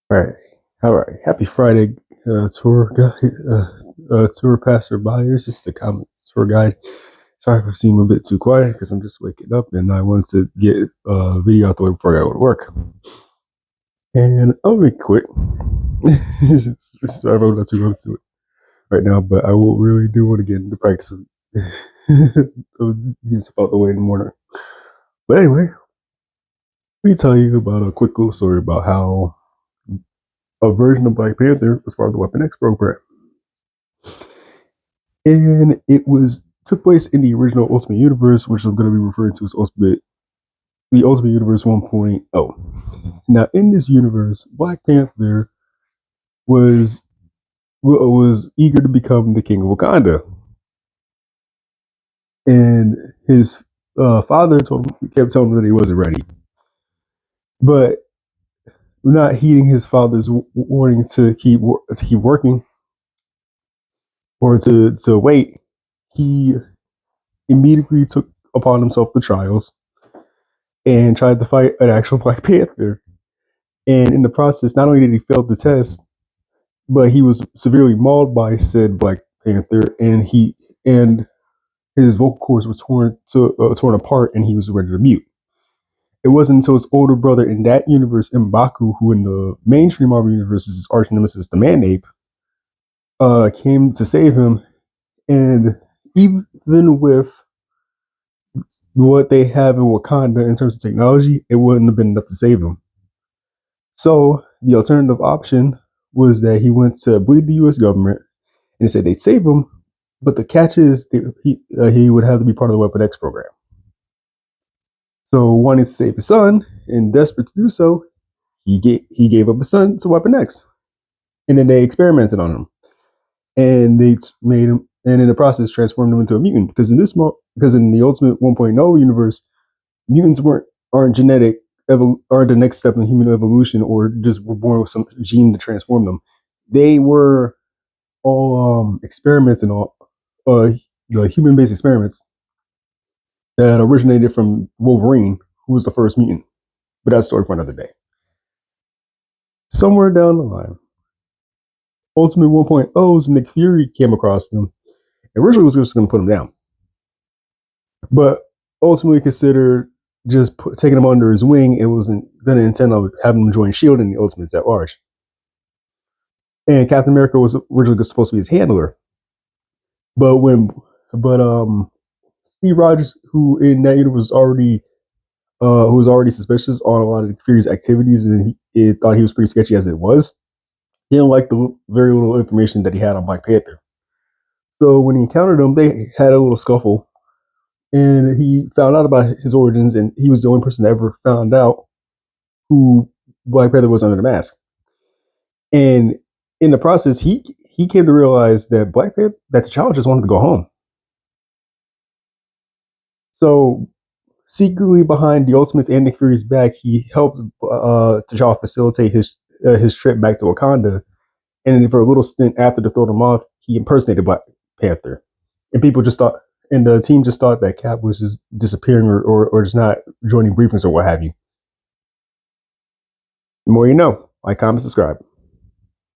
All right. Happy Friday, tour guide, tour passer buyers. This is a common tour guide. Sorry if I seem a bit too quiet because I'm just waking up and I wanted to get a video out the way before I go to work. And I'll be quick. Sorry about not too go to it right now, but I will really do want to get into practice of getting stuff out the way in the morning. But anyway, let me tell you about a quick little story about how a version of Black Panther was part of the Weapon X program. And it was took place in the original Ultimate Universe, which I'm going to be referring to as the Ultimate Universe 1.0. Now, in this universe, Black Panther was eager to become the king of Wakanda, and his father kept telling him that he wasn't ready. But not heeding his father's warning to keep working or to wait, he immediately took upon himself the trials and tried to fight an actual Black Panther. And in the process, not only did he fail the test, but he was severely mauled by said Black Panther, and his vocal cords were torn apart, and he was rendered mute. It wasn't until his older brother in that universe, M'Baku, who in the mainstream Marvel universe is his arch nemesis, the Man Ape, came to save him. And even with what they have in Wakanda in terms of technology, it wouldn't have been enough to save him. So the alternative option was that he went to bleed the U.S. government, and they said they'd save him, but the catch is he would have to be part of the Weapon X program. So wanting to save his son, and desperate to do so, he gave up his son to Weapon X, and then they experimented on him, and they made him, and in the process transformed him into a mutant. Because in the Ultimate 1.0 universe, mutants aren't genetic, aren't the next step in human evolution, or just were born with some gene to transform them. They were all experiments and all the human-based experiments that originated from Wolverine, who was the first mutant. But that's a story for another day. Somewhere down the line, Ultimate 1.0's Nick Fury came across them. Originally was just going to put him down, but ultimately considered just taking him under his wing. It wasn't going to intend on having him join S.H.I.E.L.D. and the Ultimates at large. And Captain America was originally supposed to be his handler. But Steve Rogers, who in that universe who was already suspicious on a lot of Fury's activities, and he thought he was pretty sketchy as it was, he didn't like the very little information that he had on Black Panther. So when he encountered him, they had a little scuffle, and he found out about his origins, and he was the only person that ever found out who Black Panther was under the mask. And in the process, he came to realize that that T'Challa just wanted to go home. So secretly behind the Ultimates and Nick Fury's back, he helped T'Challa facilitate his trip back to Wakanda. And for a little stint after they throw him off, he impersonated Black Panther. And people just thought, and the team just thought that Cap was just disappearing or just not joining briefings or what have you. The more you know. Like, comment, subscribe.